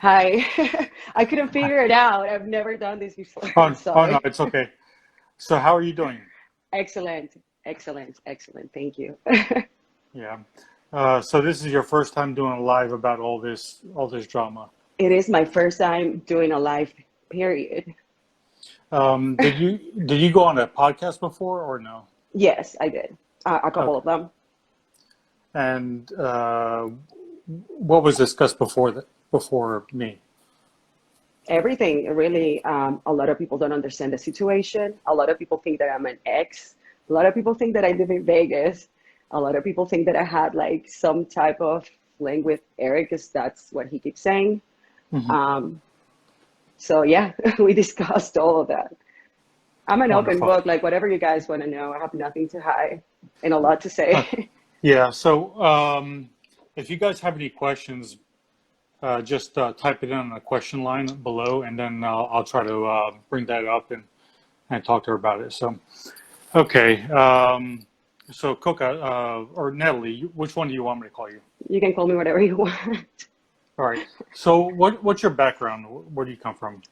Hi. I couldn't figure it out. I've never done this before. I'm Oh no, sorry. it's okay. So how are you doing? Excellent. Excellent. Excellent. Thank you. Yeah. So this is your first time doing a live about all this drama. It is my first time doing a live period. Did you go on a podcast before or no? Yes, I did. A couple Okay. of them. And what was discussed before me? Everything, really. A lot of people don't understand the situation. A lot of people think that I'm an ex. A lot of people think that I live in Vegas. A lot of people think that I had like some type of fling with Eric, because that's what he keeps saying. Hmm. Um, so yeah, we discussed all of that. I'm an open Wonderful. book, like whatever you guys want to know. I have nothing to hide and a lot to Okay. say. Yeah. So if you guys have any questions, just type it in on the question line below, and then I'll try to bring that up and talk to her about it. So, okay. So, Coca or Natalie, which one do you want me to call you? You can call me whatever you want. All right. So, what's your background? Where do you come from?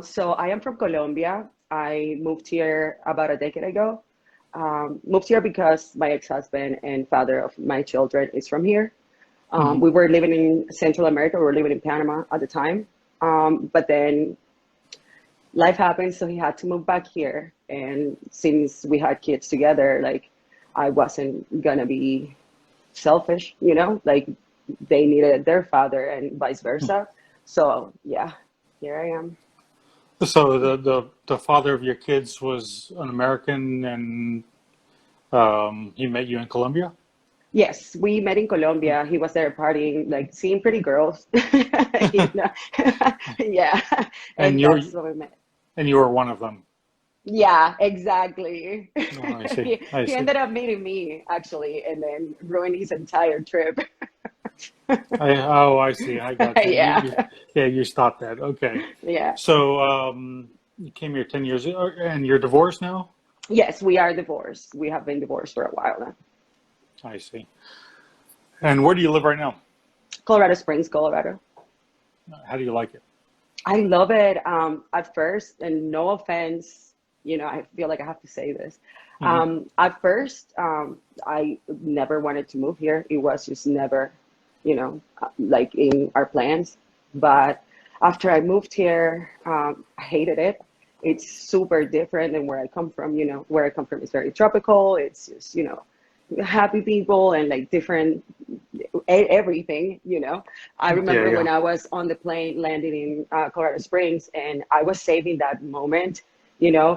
So I am from Colombia. I moved here about a decade ago. Moved here because my ex-husband and father of my children is from here. Hmm. We were living in Central America. We were living in Panama at the time. But then life happened, so he had to move back here. And since we had kids together, like I wasn't gonna be selfish, like they needed their father and vice versa. So yeah, here I am. So, the father of your kids was an American, and he met you in Colombia. Yes, we met in Colombia. He was there partying, like seeing pretty girls. You know? Yeah, And and you're that's what we met. and you were one of them. Yeah, exactly. Oh, I see. I He see. ended up meeting me actually, and then ruined his entire trip. I see. I got you. Yeah, Yeah, you stopped that. Okay. yeah. So, you came here 10 years ago, and you're divorced now? Yes, we are divorced. We have been divorced for a while now. I see. And where do you live right now? Colorado Springs, Colorado. How do you like it? I love it. At first, and no offense, I feel like I have to say this. Hmm. At first, I never wanted to move here. It was just never, like in our plans. But after I moved here, I hated it. It's super different than where I come from. Where I come from is very tropical. It's just, happy people and like different everything. I Yeah, remember yeah. when I was on the plane landing in Colorado Springs, and I was saving that moment,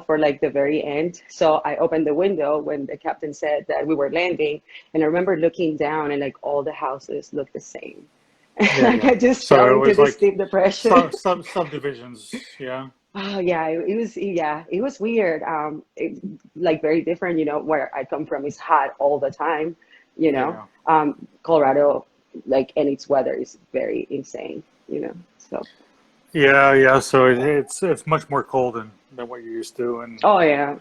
for like the very end. So I opened the window when the captain said that we were landing, and I remember looking down, and like all the houses looked the same. Yeah, Like yeah. I just fell So it into was this like deep depression. subdivisions. Yeah. Oh yeah, it was weird. Like very different, where I come from is hot all the time, you Yeah, know. yeah. Colorado, like, and its weather is very insane, So, Yeah, yeah. So it's much more cold than what you're used to and oh yeah,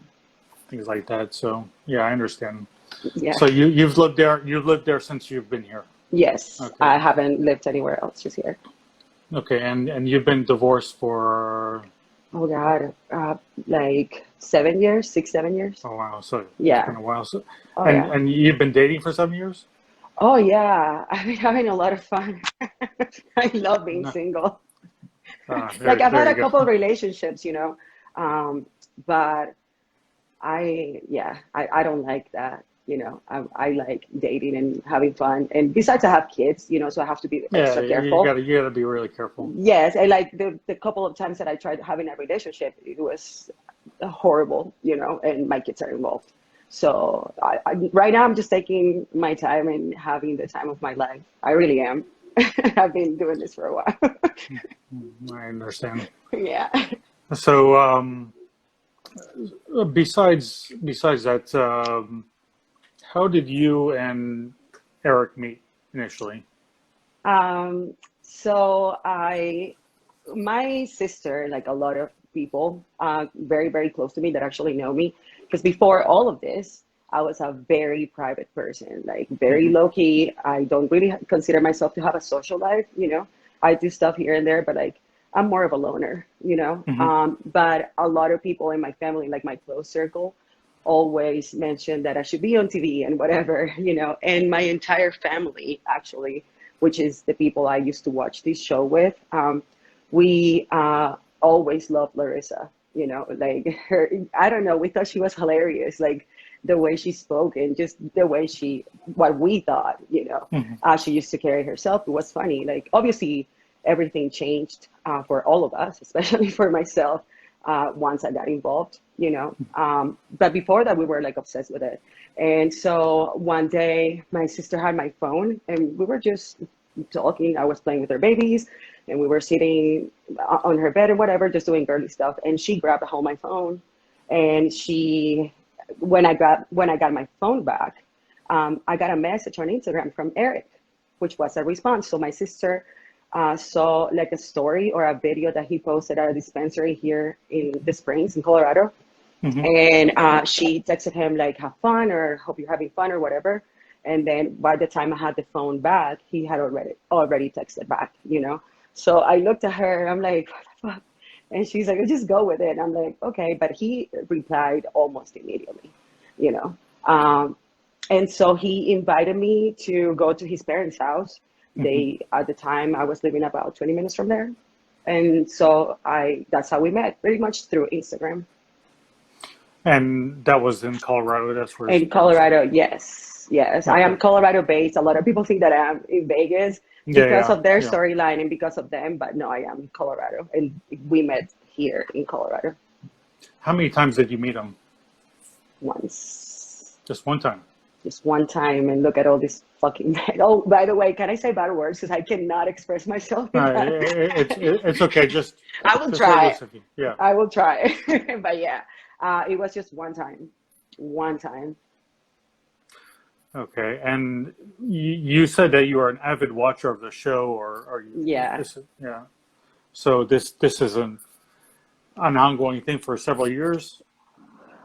things like that. So yeah, I understand. yeah. So you've lived there since you've been here. Yes, Okay. I haven't lived anywhere else, just here. Okay, and you've been divorced for, Oh God, like 7 years, 6, 7 years. oh wow, so it's Yeah. been a while. So, Oh and yeah. and you've been dating for 7 years? Oh yeah. I've been having a lot of fun. I love being No. single. Like There I've there had you a go. couple of relationships, but I don't like that. I like dating and having fun. And besides, I have kids, so I have to be Yeah, extra you careful. gotta be really careful. Yes, I like the couple of times that I tried having a relationship, it was horrible, and my kids are involved. So right now I'm just taking my time and having the time of my life. I really am. I've been doing this for a while. I understand. Yeah. So besides that, how did you and Eric meet initially? So my sister, like a lot of people, very, very close to me that actually know me, because before all of this, I was a very private person, like very Hmm. low key. I don't really consider myself to have a social life. I do stuff here and there, but like I'm more of a loner, you know. Hmm. But a lot of people in my family, like my close circle, always mention that I should be on TV and whatever, you know. And my entire family, actually, which is the people I used to watch this show with, we always loved Larissa. You know, like her. I don't know. We thought she was hilarious. Like the way she spoke and just the way what we thought, you know, Hmm. she used to carry herself. It was funny. Like obviously everything changed for all of us, especially for myself, once I got involved, you know. But before that, we were like obsessed with it. And so one day, my sister had my phone, and we were just talking. I was playing with her babies, and we were sitting on her bed or whatever, just doing girly stuff. And she grabbed a hold of my phone, and when I got my phone back, I got a message on Instagram from Eric, which was a response. So my sister saw like a story or a video that he posted at a dispensary here in the Springs in Colorado, Hmm. and she texted him like, "Have fun," or "Hope you're having fun," or whatever. And then by the time I had the phone back, he had already texted back, you know. So I looked at her, I'm like, "What the fuck?" And she's like, "Just go with it." I'm like, "Okay," but he replied almost immediately, you know. Um, and so he invited me to go to his parents' house. Hmm. They At the time I was living about 20 minutes from there, and so I that's how we met, pretty much through Instagram. And that was in Colorado. That's where his In parents live. Colorado, yes, yes, I Okay. am Colorado based. A lot of people think that I'm in Vegas Yeah, because yeah, of their yeah. storyline and because of them, but no, I am in Colorado, and we met here in Colorado How many times did you meet him? once. Just one time. Just one time, and look at all this fucking. Oh, by the way, can I say bad words? Because I cannot express myself in that. It's okay. I will Just let try. us. Yeah. I will try. But yeah, it was just one time. One time. Okay. And you said that you are an avid watcher of the show, or are you? Yeah. This is yeah. So this is an ongoing thing for several years.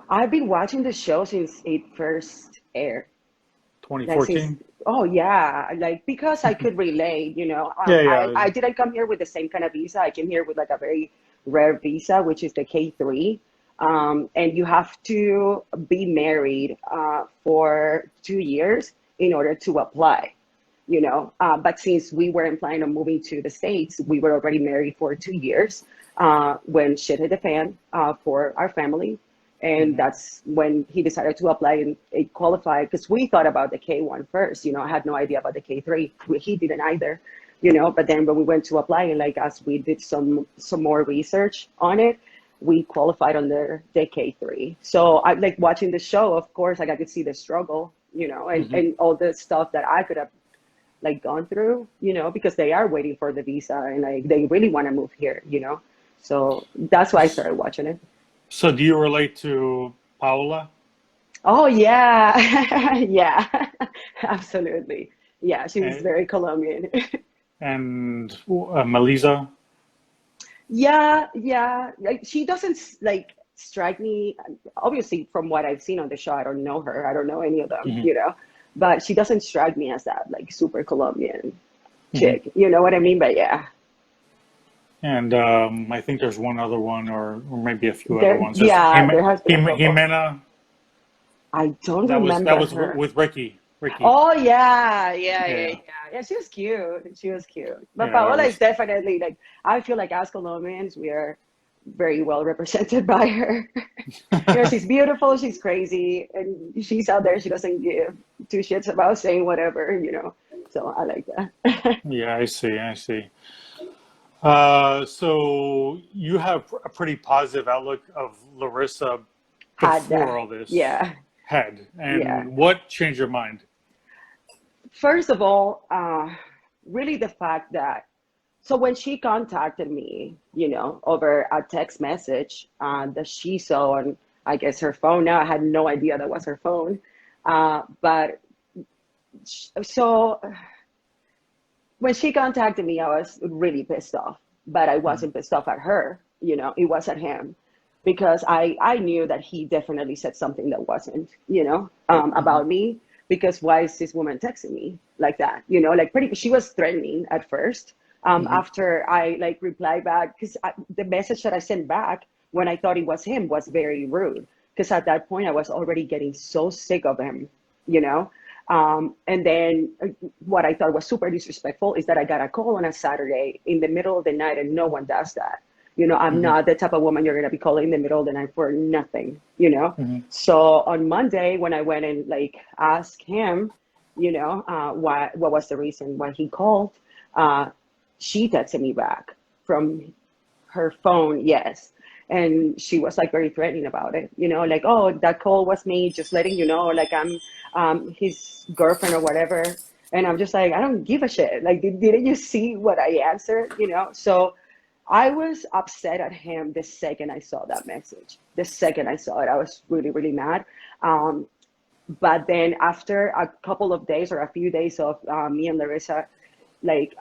I've been watching the show since it first aired. Like since 2014. oh yeah, like because I could relate, you know. Yeah, I yeah. didn't come here with the same kind of visa. I came here with like a very rare visa, which is the K3. And you have to be married for 2 years in order to apply, you know. But since we weren't planning on moving to the States, we were already married for 2 years when shit hit the fan for our family. And Hmm. that's when he decided to apply and it qualified because we thought about the K1 first. You know, I had no idea about the K3. He didn't either, you know. But then when we went to apply and like as we did some more research on it, we qualified under the K3. So I like watching the show. Of course, like I could see the struggle, you know, Hmm. and all the stuff that I could have like gone through, you know, because they are waiting for the visa and like they really want to move here, you know. So that's why I started watching it. So do you relate to Paola Oh yeah, yeah, absolutely. Yeah, she's and, very Colombian. and Melissa? Yeah, yeah. Like she doesn't like strike me. Obviously, from what I've seen on the show, I don't know her. I don't know any of them, Hmm. you know. But she doesn't strike me as that like super Colombian Hmm. chick. You know what I mean? But yeah, And I think there's one other one, or maybe a few other ones. There's there has been a couple. Jimena. I don't That remember was her. with Ricky. Ricky. Oh yeah, yeah, yeah, Yeah, yeah. Yeah, she was cute. She was cute. But yeah. That Paola is was. definitely like I feel like as Colombians, we are very well represented by her. You know, she's beautiful, she's crazy, and she's out there. She doesn't give two shits about saying whatever, you know. So I like that. Yeah, I see. I see. So you have a pretty positive outlook of Larissa Had before that. all this Yeah, head, yeah. and what changed your mind? First of all, really the fact that so when she contacted me, you know, over a text message that she saw on, I guess, her phone. Now I had no idea that was her phone. But so when she contacted me, I was really pissed off, but I Mhm. wasn't pissed off at her. You know, it was at him because I knew that he definitely said something that wasn't, you know, Mhm. about me. Because why is this woman texting me like that? You know, like pretty, she was threatening at first. Hmm. after I like replied back, because the message that I sent back when I thought it was him was very rude. Because at that point I was already getting so sick of him, you know. And then what I thought was super disrespectful is that I got a call on a Saturday in the middle of the night, and no one does that. You know, I'm Hmm. not the type of woman you're gonna be calling in the middle of the night for nothing, you know. Hmm. So on Monday, when I went and like asked him, you know, what was the reason why he called, uh, she texted me back from her phone, yes. And she was like very threatening about it, you know, like, oh, that call was me, just letting you know, like I'm his girlfriend or whatever. And I'm just like, I don't give a shit. Like, didn't you see what I answered, you know? So I was upset at him the second I saw that message. The second I saw it, I was really, really mad. Um, but then after a couple of days or a few days of me and Larissa, like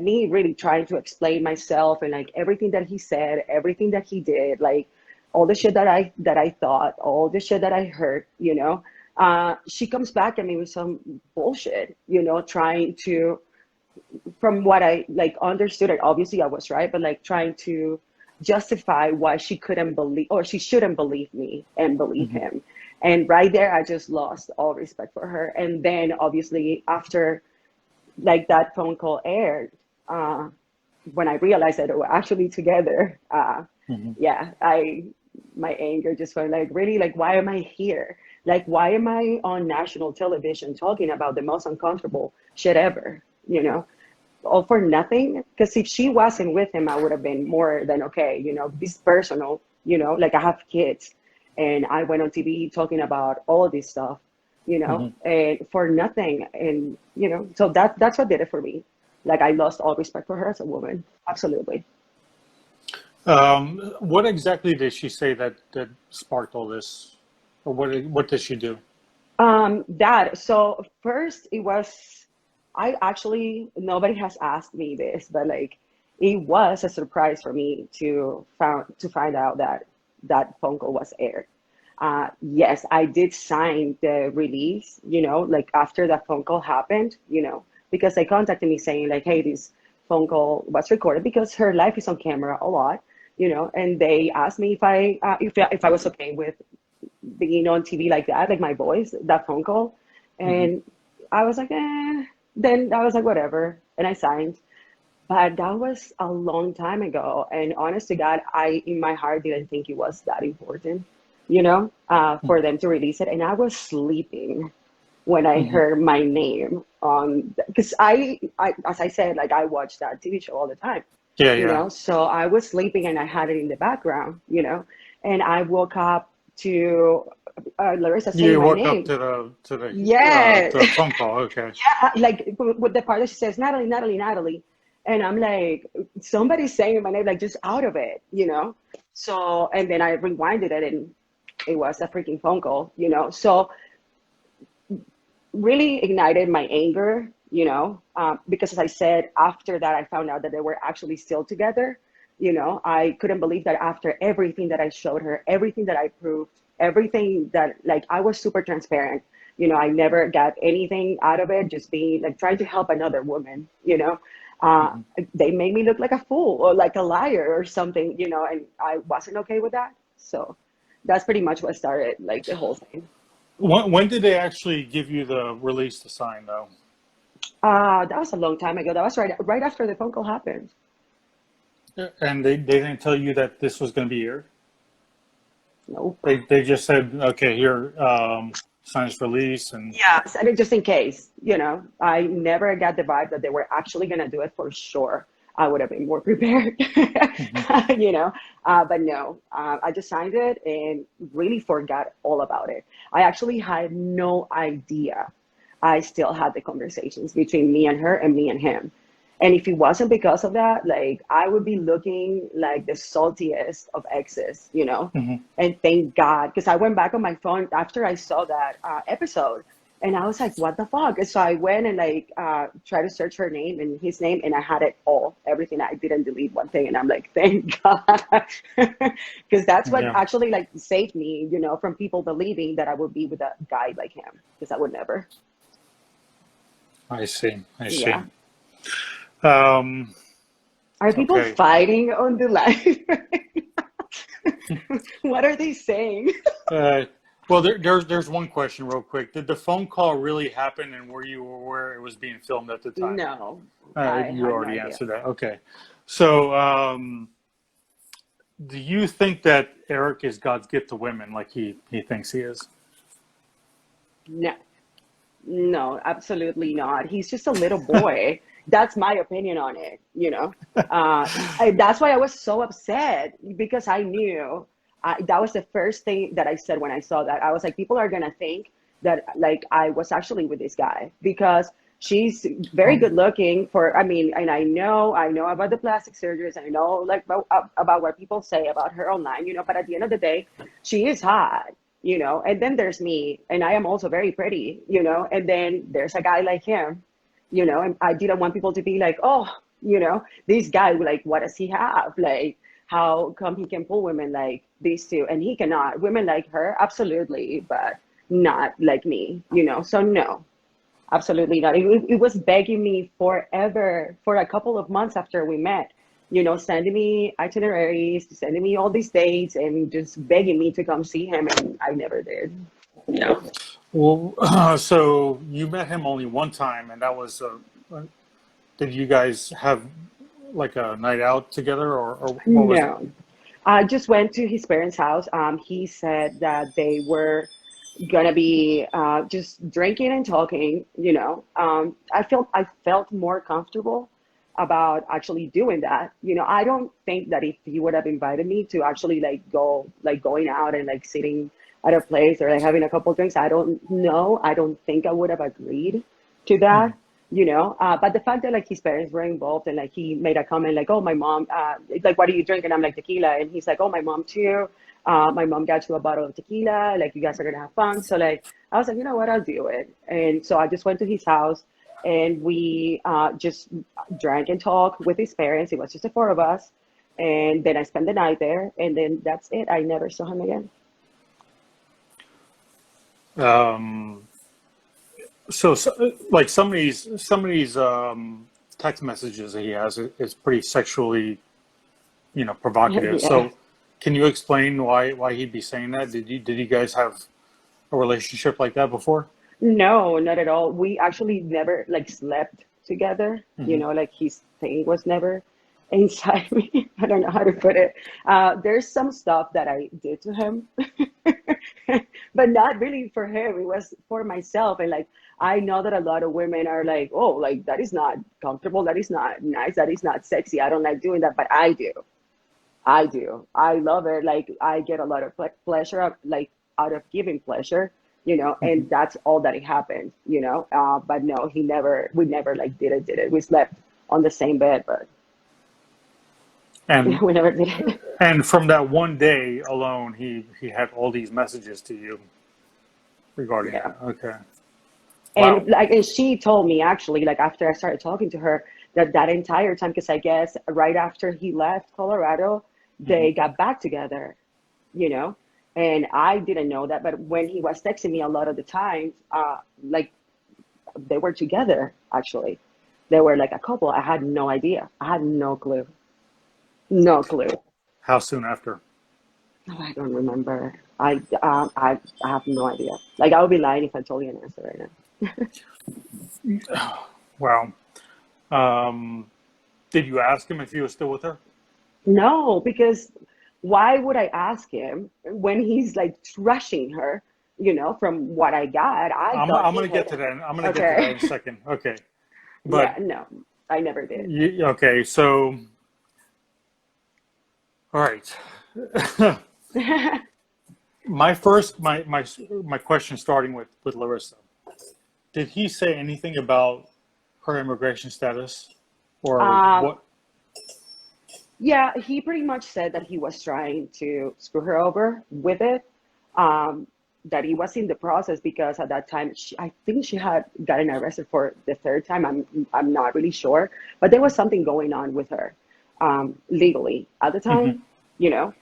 me really trying to explain myself and like everything that he said, everything that he did, like all the shit that I thought, all the shit that I heard, you know, she comes back at me with some bullshit, you know, trying to, from what I like understood it, obviously I was right, but like trying to justify why she couldn't believe or she shouldn't believe me and believe Hmm. him. And right there, I just lost all respect for her. And then obviously after like that phone call aired, uh, when I realized that they were actually together, Hmm. yeah, my anger just went like, really, like, why am I here? Like, why am I on national television talking about the most uncomfortable shit ever? You know, all for nothing. Because if she wasn't with him, I would have been more than okay. You know, this personal. You know, like I have kids, and I went on TV talking about all this stuff. You know, Hmm. and for nothing. And you know, so that's what did it for me. Like I lost all respect for her as a woman. Absolutely. What exactly did she say that sparked all this, or what did she do? That so first it was I actually nobody has asked me this, but like it was a surprise for me to find out that that phone call was aired. Yes, I did sign the release, you know, like after that phone call happened, you know, because they contacted me saying like, hey, this phone call was recorded because her life is on camera a lot, you know, and they asked me if I was okay with being on TV like that, like my voice, that phone call. Hmm. And I was like, eh. Then I was like, whatever. And I signed. But that was a long time ago. And honest to God, I, in my heart, didn't think it was that important, you know, for them to release it. And I was sleeping when I Hmm. heard my name on, because as I said, like I watched that TV show all the time, Yeah, you yeah. know, so I was sleeping and I had it in the background, you know, and I woke up to Larissa saying You my woke up name. to Yes. the phone call. Okay. Like with the part that she says, Natalie, Natalie, Natalie. And I'm like, somebody's saying my name, like just out of it, you know? So, and then I rewinded it and it was a freaking phone call, you know? So really ignited my anger, you know, because as I said, after that, I found out that they were actually still together. You know, I couldn't believe that after everything that I showed her, everything that I proved, everything that, like, I was super transparent. You know, I never got anything out of it, just being like trying to help another woman, you know. Uh, Hmm. they made me look like a fool or like a liar or something, you know, and I wasn't okay with that. So that's pretty much what started like the whole thing. When did they actually give you the release to sign, though? That was a long time ago. That was right after the phone call happened. And they didn't tell you that this was going to be aired? Nope. They just said, okay, here, sign this release, and Yeah, I mean, just in case, you know, I never got the vibe that they were actually gonna do it for sure. I would have been more prepared, Mhm. you know. But no, I just signed it and really forgot all about it. I actually had no idea. I still had the conversations between me and her and me and him. And if it wasn't because of that, like I would be looking like the saltiest of exes, you know? Mhm. And thank God, because I went back on my phone after I saw that episode and I was like, what the fuck? And so I went and like tried to search her name and his name and I had it all, everything. I didn't delete one thing. And I'm like, thank God. Because that's what Yeah, actually like saved me, you know, from people believing that I would be with a guy like him. Because I would never. I see. I see. Yeah. Um, Are people Okay. fighting on the live? What are they saying? Uh, well, there's one question real quick. Did the phone call really happen, and were you aware it was being filmed at the time? No, I You had no already idea. answered that. Okay. So, do you think that Eric is God's gift to women, like he thinks he is? No, no, absolutely not. He's just a little boy. That's my opinion on it, you know. That's why I was so upset because I knew that was the first thing that I said when I saw that. I was like, people are gonna think that like I was actually with this guy because she's very good Um, looking for. I mean, and I know about the plastic surgeries. I know like about what people say about her online, you know. But at the end of the day, she is hot, you know. And then there's me, and I am also very pretty, you know. And then there's a guy like him, you know. And I didn't want people to be like, oh, you know, this guy, like, what does he have? Like, how come he can pull women like these two and he cannot? Women like her, absolutely, but not like me, you know. So no, absolutely not. It was begging me forever for a couple of months after we met, you know, sending me itineraries, sending me all these dates, and just begging me to come see him, and I never did. Yeah. well, so you met him only one time, and that was. Did you guys have like a night out together, or what was it? No, I just went to his parents' house. He said that they were gonna be just drinking and talking. You know, I felt more comfortable about actually doing that. You know, I don't think that if he would have invited me to actually like going out and like sitting at a place or like having a couple drinks, I don't know. I don't think I would have agreed to that. Mhm. You know, but the fact that like his parents were involved and like he made a comment like, oh, my mom, like, what do you drink? And I'm like, tequila. And he's like, oh, my mom too. My mom got you a bottle of tequila. Like, you guys are gonna have fun. So like, I was like, you know what, I'll do it. And so I just went to his house and we just drank and talked with his parents. It was just the four of us. And then I spent the night there. And then that's it. I never saw him again. Um, so, like some of these text messages that he has is pretty sexually, provocative. Yeah. So, can you explain why he'd be saying that? Did you guys have a relationship like that before? No, not at all. We actually never like slept together. You Hmm. know, like his thing was never inside me. I don't know how to put it. There's some stuff that I did to him, but not really for him. It was for myself. And like, I know that a lot of women are like, oh, like that is not comfortable. That is not nice. That is not sexy. I don't like doing that, but I do. I do. I love it. Like I get a lot of pleasure, like out of giving pleasure, you know, Hmm. and that's all that it happened, you know. But no, we never like did it. We slept on the same bed, but And we never did it. and from that one day alone, he had all these messages to you regarding Yeah. that. Okay. Wow. And like, and she told me actually, like after I started talking to her, that that entire time, because I guess right after he left Colorado, Hmm. they got back together, you know. And I didn't know that, but when he was texting me a lot of the times, like they were together actually. They were like a couple. I had no idea. I had no clue. No clue. How soon after? No, I don't remember. I have no idea. Like I would be lying if I told you an answer right now. Wow. Um, did you ask him if he was still with her? No, because why would I ask him when he's like trashing her, you know, from what I got? I thought I'm he gonna get to had. that. I'm gonna get to that Okay. in a second. Okay, but Yeah, no, I never did. okay. So, all right. My question, starting with Larissa. Did he say anything about her immigration status, or Um, what? yeah, he pretty much said that he was trying to screw her over with it. Um, that he was in the process because at that time, I think she had gotten arrested for the third time. I'm not really sure, but there was something going on with her legally at the Mhm. time, you know.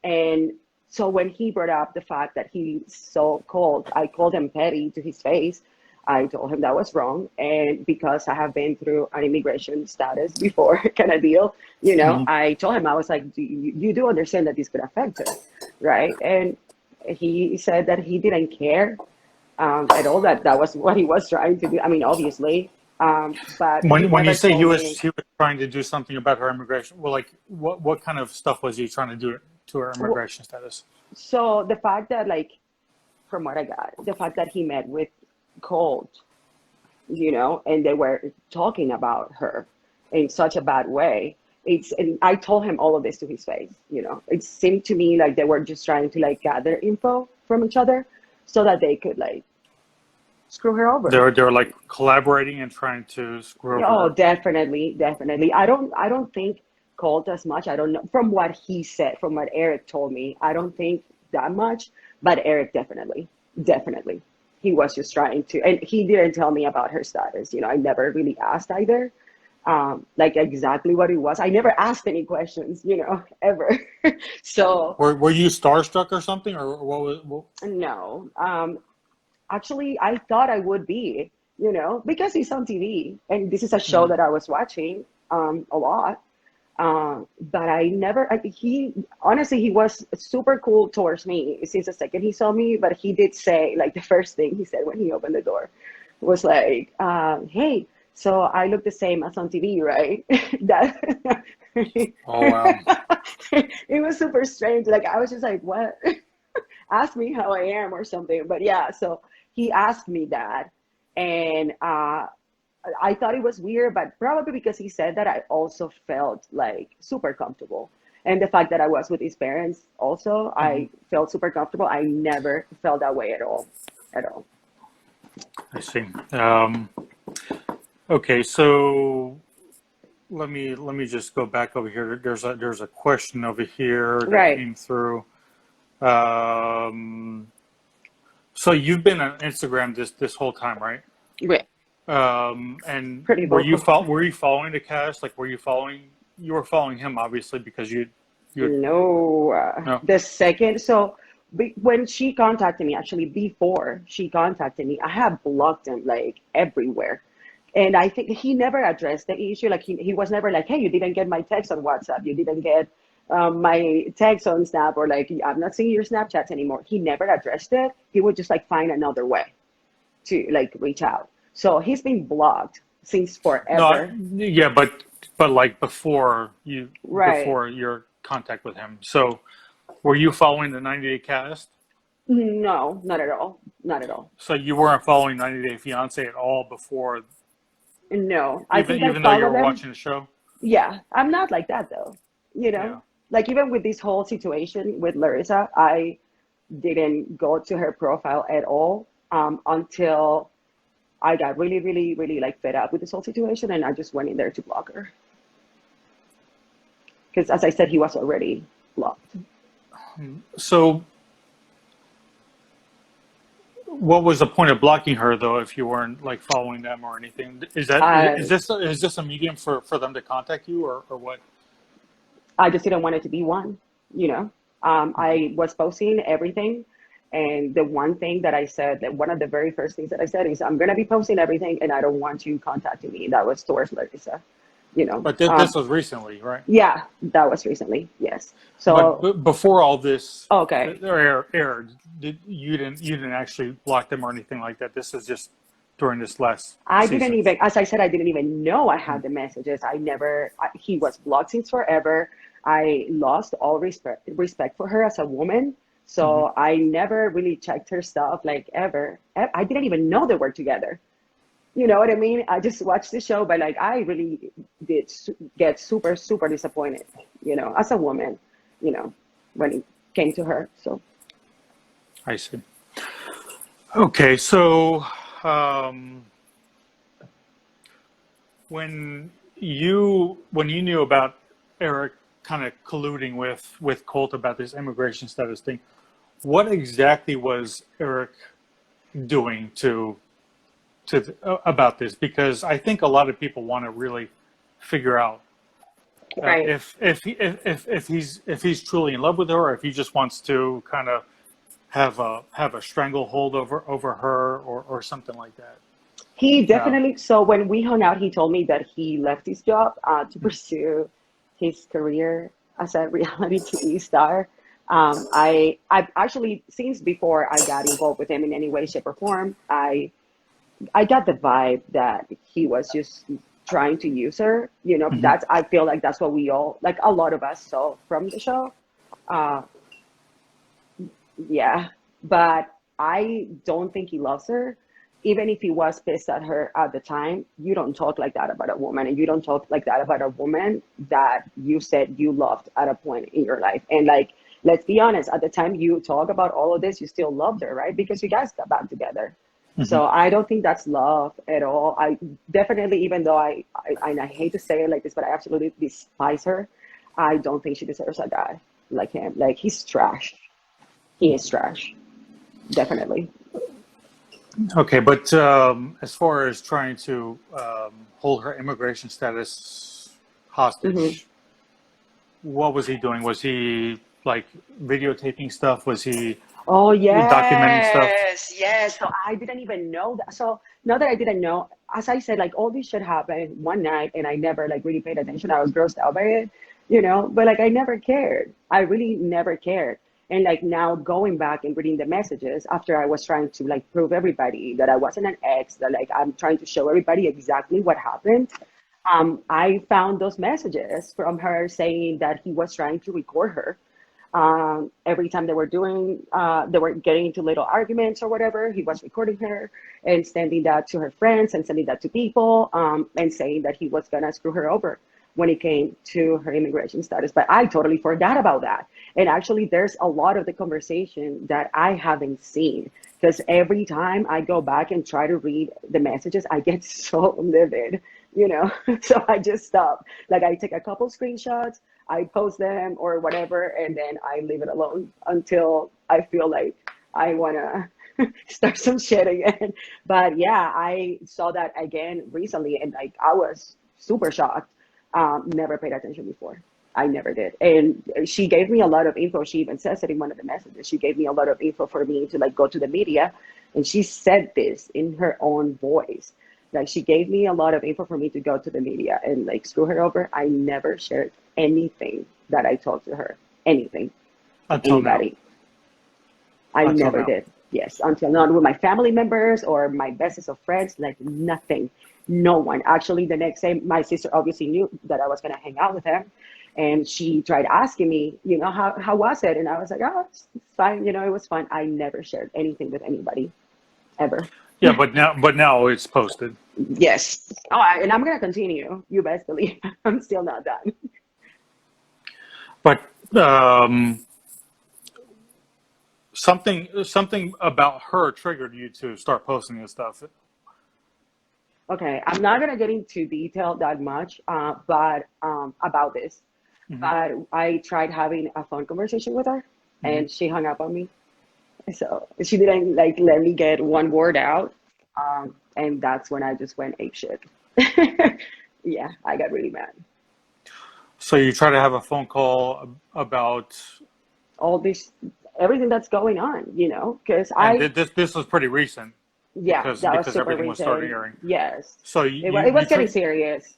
And so when he brought up the fact that he so called, I called him petty to his face. I told him that was wrong. And because I have been through an immigration status before kind of deal, Mhm. I told him, I was like, you do understand that this could affect her, right? And he said that he didn't care at all, that that was what he was trying to do. I mean, obviously, but he When you never say told me. he was trying to do something about her immigration, well, like what kind of stuff was he trying to do to her immigration status? So the fact that, like, from what I got, the fact that he met with Colt, and they were talking about her in such a bad way. And I told him all of this to his face. It seemed to me like they were just trying to like gather info from each other so that they could like screw her over. They're like collaborating and trying to screw over Oh, her. definitely, definitely. I don't think Colt as much. I don't know from what he said, from what Eric told me. I don't think that much, but Eric definitely, definitely. He was just trying to, and he didn't tell me about her status. I never really asked either, like exactly what it was. I never asked any questions, ever. So Were you starstruck or something, or what was? What, no, actually, I thought I would be, because he's on TV, and this is a show mhm. that I was watching a lot. But I never, he honestly, he was super cool towards me since the second he saw me. But he did say, like, the first thing he said when he opened the door was like, "Hey, so I look the same as on TV, right?" That Oh wow. it was super strange. Like, I was just like, "What?" Ask me how I am or something. But yeah, so he asked me that, and I thought it was weird, but probably because he said that, I also felt like super comfortable. And the fact that I was with his parents also, hmm I felt super comfortable. I never felt that way at all, at all. I see. Okay, so let me just go back over here. There's a question over here that Right, came through. Um, so you've been on Instagram this whole time, right? right. And Pretty vocal. were you following the cast? Like, you were following him obviously because you No, no. the second, so when she contacted me, actually before she contacted me, I have blocked him like everywhere. And I think he never addressed the issue. Like, he was never like, "Hey, you didn't get my text on WhatsApp. You didn't get my text on Snap," or like, "I'm not seeing your Snapchats anymore." He never addressed it. He would just like find another way to like reach out. So he's been blocked since No, forever. yeah, but like Right. before your contact with him. So were you following the 90 Day Cast? No, not at all. Not at all. So you weren't following 90 Day Fiance at all before, No, I think I even though you follow were them. watching the show. Yeah, I'm not like that though. You Yeah, know, like even with this whole situation with Larissa, I didn't go to her profile at all until I got really, really, really like fed up with this whole situation, and I just went in there to block her because, as I said, he was already blocked. so what was the point of blocking her though if you weren't like following them or anything? I Is this a medium for them to contact you or what? I just didn't want it to be one. You know, Mhm. I was posting everything. And the one thing that I said, that one of the very first things that I said is, "I'm going to be posting everything and I don't want you contacting me." That was towards Larissa, you know. But this was recently, right? Yeah, that was recently. Yes. But So, before all this okay. aired, you didn't actually block them or anything like that. This is just during this last I didn't season. even, as I said, I didn't even know I had the messages. I never, he was blocked since forever. I lost all respect for her as a woman. Mm-hmm. So I never really checked her stuff like ever. I didn't even know they were together. You know what I mean? I just watched the show, but like I really did get super, super disappointed, as a woman, when it came to her. So, I see. Okay, so um, when you knew about Eric kind of colluding with Colt about this immigration status thing, what exactly was Eric doing about this? Because I think a lot of people want to really figure out right. if he's truly in love with her, or if he just wants to kind of have a stranglehold over her or something like that. He Yeah. definitely, so when we hung out, he told me that he left his job to pursue his career as a reality TV star. I actually, since before I got involved with him in any way, shape, or form, I got the vibe that he was just trying to use her. Hmm. That's, I feel like that's what we all, like a lot of us saw from the show. Uh, yeah, but I don't think he loves her. Even if he was pissed at her at the time, you don't talk like that about a woman, and you don't talk like that about a woman that you said you loved at a point in your life. And like, let's be honest, at the time you talk about all of this, you still loved her, right? Because you guys got back together. Hmm. So I don't think that's love at all. I definitely, even though I hate to say it like this, but I absolutely despise her. I don't think she deserves a guy like him. Like, he's trash. He is trash, definitely. Okay, but as far as trying to hold her immigration status Hmm. hostage, what was he doing? Was he like videotaping stuff? Was he Oh, documenting stuff? yes, yes. So I didn't even know that. So now that I didn't know, as I said, like, all this shit happened one night, and I never like really paid attention. I was grossed out by it. But like, I never cared. I really never cared. And like, now going back and reading the messages after I was trying to like prove everybody that I wasn't an ex, that like I'm trying to show everybody exactly what happened. I found those messages from her saying that he was trying to record her every time they were getting into little arguments or whatever. He was recording her and sending that to her friends and sending that to people, and saying that he was gonna screw her over when it came to her immigration status. But I totally forgot about that. And actually, there's a lot of the conversation that I haven't seen, because every time I go back and try to read the messages, I get so livid. So I just stop. Like, I take a couple screenshots, I post them or whatever, and then I leave it alone until I feel like I wanna start some shit again. But yeah, I saw that again recently, and like, I was super shocked. Never paid attention before. I never did. And she gave me a lot of info. She even says it in one of the messages. She gave me a lot of info for me to like go to the media. And she said this in her own voice. Like, she gave me a lot of info for me to go to the media and like screw her over. I never shared anything that I told to her. Anything with Until now. anybody. I Until never now. did. Yes, until not with my family members or my bestest of friends, like nothing. No one. Actually, the next day, my sister obviously knew that I was going to hang out with him. And she tried asking me, how was it? And I was like, oh, it's fine. It was fun. I never shared anything with anybody, ever. Yeah, but now it's posted. Yes. Oh, and I'm going to continue. You best believe. I'm still not done. But something about her triggered you to start posting this stuff. Okay, I'm not gonna get into detail that much, but about this. Hmm. But I tried having a phone conversation with her, Hmm. and she hung up on me. So she didn't like let me get one word out, and that's when I just went ape shit. Yeah, I got really mad. So you try to have a phone call about, All this, everything that's going on, because and I, this was pretty recent yeah, that was because super everything was starting recent. airing. Yes, So it you was getting took, serious.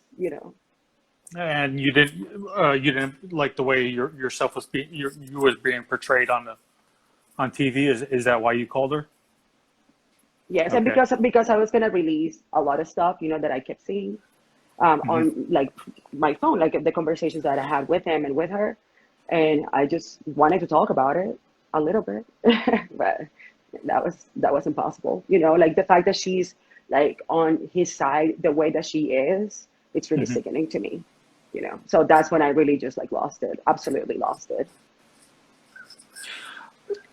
and you didn't like the way yourself was being you was being portrayed on TV. Is that why you called her? Yes, and Okay. because I was gonna release a lot of stuff, that I kept seeing Hmm. on like my phone, like the conversations that I had with him and with her, and I just wanted to talk about it a little bit, but that was impossible. Like, the fact that she's like on his side the way that she is, it's really Hmm. sickening to me. So that's when I really just like lost it, absolutely lost it.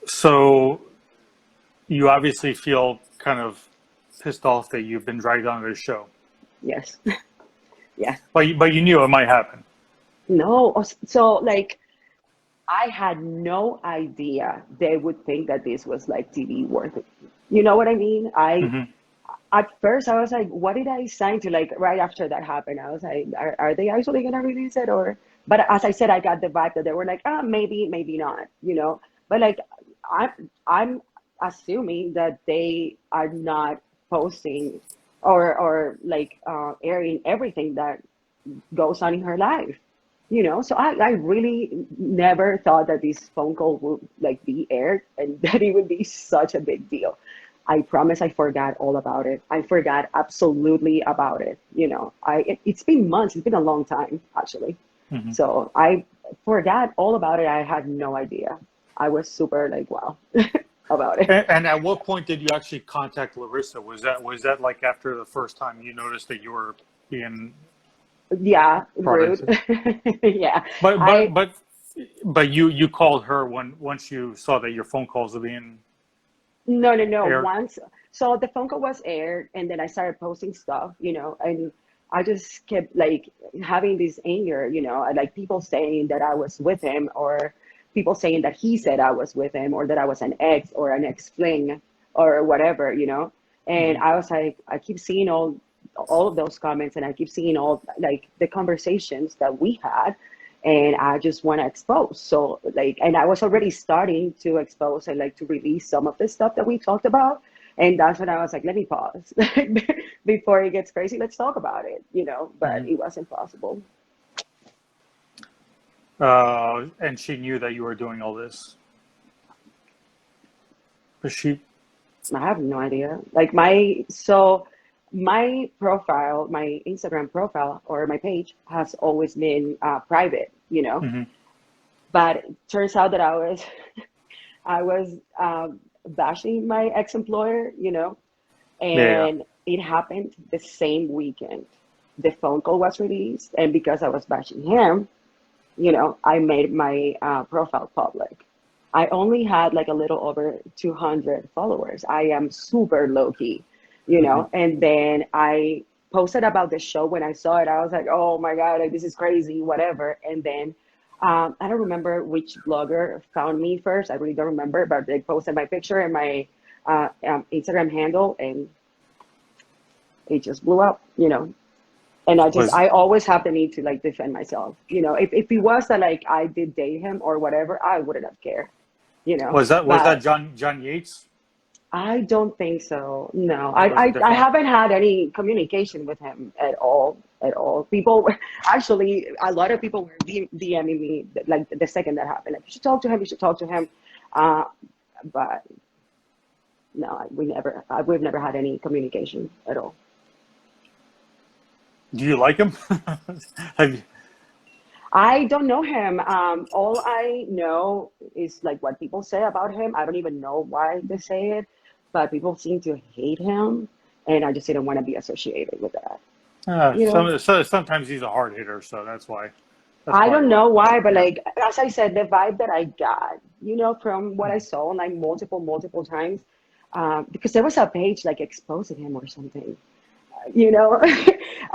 So you obviously feel kind of pissed off that you've been dragged onto the show, Yes. Yeah. but you knew it might happen. No. So like, I had no idea they would think that this was like TV worthy. You know what I mean? Hmm. At first I was like, what did I sign to? Like, right after that happened, I was like, are they actually gonna release it? Or, but as I said, I got the vibe that they were like, maybe, maybe not. But like, I'm assuming that they are not posting. or like airing everything that goes on in her life, you know. So I really never thought that this phone call would like be aired and that it would be such a big deal. I promise I forgot all about it. I forgot absolutely about it. You know, it's been months. It's been a long time actually. Hmm. So I forgot all about it. I had no idea. I was super like wow about it. And at what point did you actually contact Larissa? Was that like after the first time you noticed that you were being Yeah, brought rude. into? Yeah, But but I but but you called her when once you saw that your phone calls were being no, no, no. aired. Once, so the phone call was aired, and then I started posting stuff, you know, and I just kept like having this anger, you know, like people saying that I was with him, or people saying that he said I was with him, or that I was an ex or an ex fling, or whatever, you know. And Hmm. I was like, I keep seeing all of those comments, and I keep seeing all like the conversations that we had, and I just want to expose. So like, and I was already starting to expose and like to release some of the stuff that we talked about. And that's when I was like, let me pause before it gets crazy. Let's talk about it, you know. But Hmm. it wasn't possible. And she knew that you were doing all this. But she, I have no idea. Like my profile, my Instagram profile or my page has always been private, you know. hmm But it turns out that I was bashing my ex-employer, you know, yeah, yeah. and it happened the same weekend. The phone call was released, and because I was bashing him, you know, I made my profile public. I only had like a little over 200 followers. I am super low key, you Hmm. know, and then I posted about the show when I saw it. I was like, oh my God, like this is crazy, whatever. And then I don't remember which blogger found me first. I really don't remember, but they posted my picture and my Instagram handle, and it just blew up, you know. And Was I always have the need to like defend myself. You know, if it was that like I did date him or whatever, I wouldn't have cared, you know. was that But John Yates? I don't think so. No, That was a I different. haven't had any communication with him at all. At all. People actually, a lot of people were DMing me like the second that happened. Like, you should talk to him. You should talk to him. Uh, but no, we've never had any communication at all. Do you like him? Have you, I don't know him. All I know is like what people say about him. I don't even know why they say it, but people seem to hate him, and I just didn't want to be associated with that. You know, sometimes he's a hard hitter, so that's why. That's I probably don't why. know why, but Yeah. like as I said, the vibe that I got, you know, from what I saw like multiple times, because there was a page like exposing him or something, you know,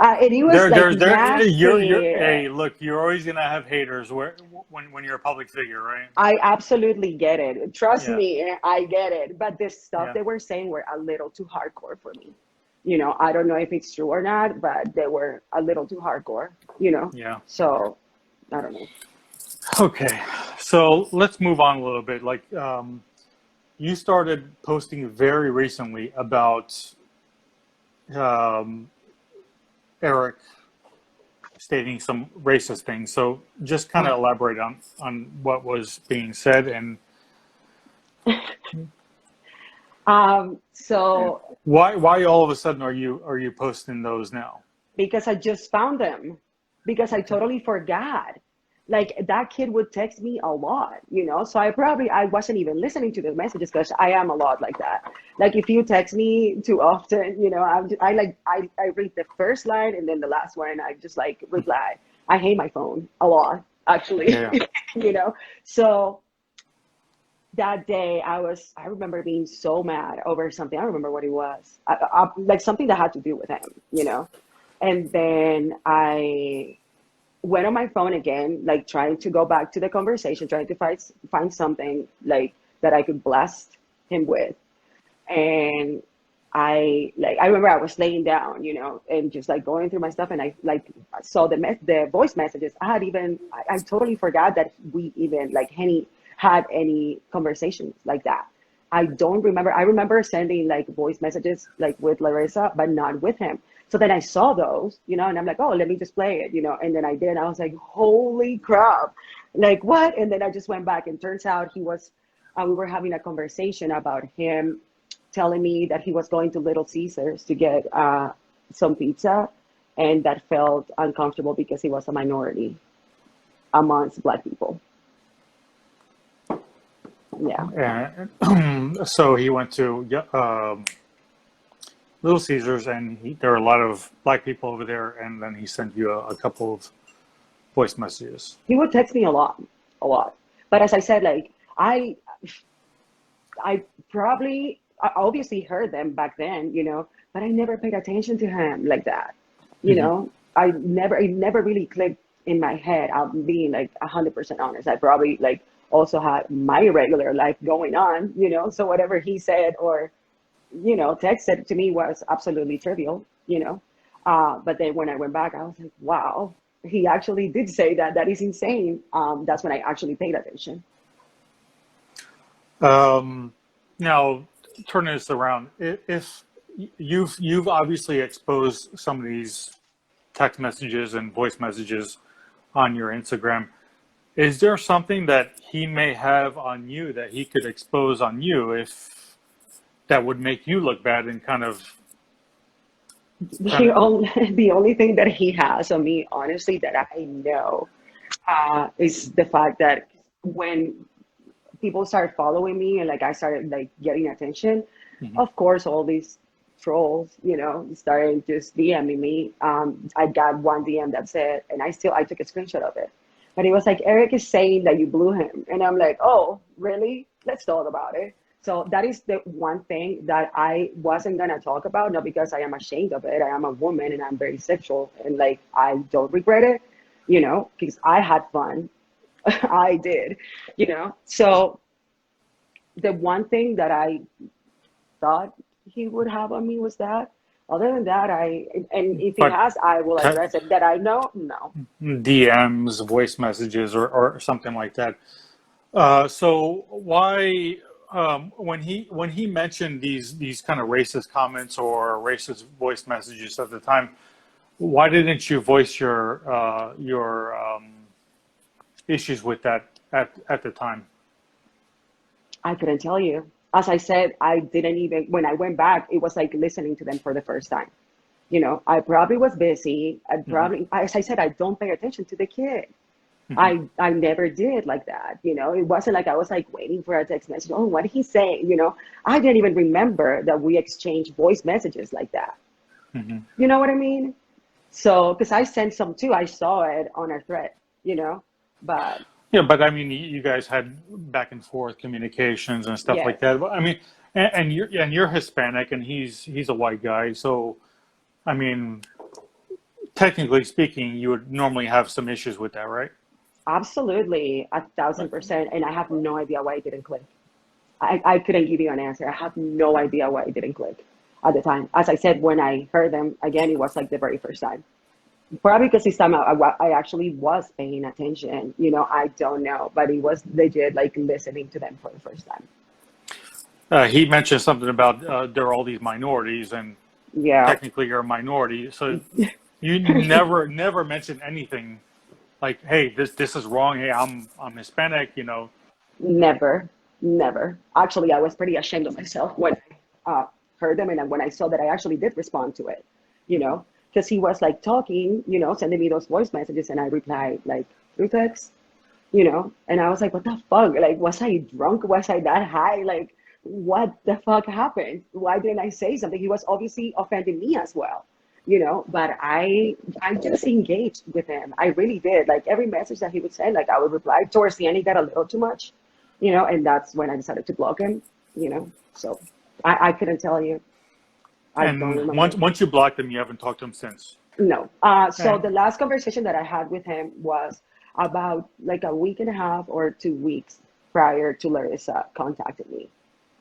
and he was like You're. nasty. Hey, look, you're always gonna have haters when you're a public figure, right? I absolutely get it. Trust Yeah. me, I get it. But the stuff Yeah. they were saying were a little too hardcore for me. You know, I don't know if it's true or not, but they were a little too hardcore, you know? Yeah. So I don't know. Okay. So let's move on a little bit. Like, you started posting very recently about um, Eric stating some racist things. So just kind of elaborate on what was being said and So why all of a sudden are you posting those now? because I just found them, because I Okay. totally forgot. Like that kid would text me a lot, you know. So I wasn't even listening to the messages because I am a lot like that. Like if you text me too often, you know, I read the first line and then the last one, and I just like reply. I hate my phone a lot, actually, Yeah. you know. So that day I remember being so mad over something. I don't remember what it was. Like something that had to do with him, you know. And then I went on my phone again, like trying to go back to the conversation, trying to find something like that I could blast him with. And I remember I was laying down, you know, and just like going through my stuff, and I like saw the voice messages. I totally forgot that we even like any had any conversations like that. I don't remember. I remember sending like voice messages like with Larissa, but not with him. So then I saw those, and I'm like, oh, let me just play it, and then I did. I was like, holy crap, like what? And then I just went back, and turns out we were having a conversation about him telling me that he was going to Little Caesars to get some pizza, and that felt uncomfortable because he was a minority amongst Black people. Yeah. And so he went to Little Caesars, and there are a lot of Black people over there, and then he sent you a couple of voice messages. He would text me a lot, a lot. But as I said, like I probably I obviously heard them back then, but I never paid attention to him like that. You Hmm. know, it never really clicked in my head. I'm being like 100% honest. I probably like also had my regular life going on, so whatever he said or, texted to me was absolutely trivial, but then when I went back, I was like, wow, he actually did say that. That is insane. That's when I actually paid attention. Um, Now, turning this around, if you've obviously exposed some of these text messages and voice messages on your Instagram, is there something that he may have on you that he could expose on you if that would make you look bad and kind The of only, the only thing that he has on me, honestly, that I know, is the fact that when people started following me and like I started like getting attention, Mhm. of course, all these trolls, started just DMing me. I got one DM that said, and I took a screenshot of it, but it was like, Eric is saying that you blew him, and I'm like, oh, really? Let's talk about it. So that is the one thing that I wasn't gonna talk about, not because I am ashamed of it. I am a woman and I'm very sexual, and like I don't regret it, because I had fun. I did, So the one thing that I thought he would have on me was that. Other than that, and if he but has, I will te- address it. That I know, no. DMs, voice messages, or something like that. So why, when he mentioned these kind of racist comments or racist voice messages at the time, why didn't you voice your issues with that at the time? I couldn't tell you. As I said, I didn't even, when I went back, it was like listening to them for the first time. I probably was busy. Hmm. As I said, I don't pay attention to the kid. Hmm. I never did like that. It wasn't like I was like waiting for a text message. Oh, what did he say? I didn't even remember that we exchanged voice messages like that. Hmm. You know what I mean? So, because I sent some too, I saw it on our thread, but Yeah, but I mean, you guys had back and forth communications and stuff yes, like that. But I mean, and you're Hispanic and he's a white guy, so I mean, technically speaking, you would normally have some issues with that, right? absolutely, 1,000%. And I have no idea why it didn't click. I couldn't give you an answer. I have no idea why it didn't click at the time. As I said, when I heard them again, it was like the very first time. Probably because this time I actually was paying attention. I don't know, but it was legit like listening to them for the first time. He mentioned something about there are all these minorities, and Yeah. technically you're a minority, so you never mentioned anything like, "Hey, this is wrong. Hey, I'm Hispanic." Never, never. Actually, I was pretty ashamed of myself when I heard them, and then when I saw that I actually did respond to it, because he was like talking, sending me those voice messages, and I replied like through text, and I was like, what the fuck? Like, was I drunk? Was I that high? Like, what the fuck happened? Why didn't I say something? He was obviously offending me as well. But I just engaged with him. I really did. Like every message that he would send, like I would reply. Towards the end, he got a little too much, and that's when I decided to block him, So I couldn't tell you. I don't And remember. once you blocked him, you haven't talked to him since. No. So And the last conversation that I had with him was about like a week and a half or 2 weeks prior to Larissa contacting me,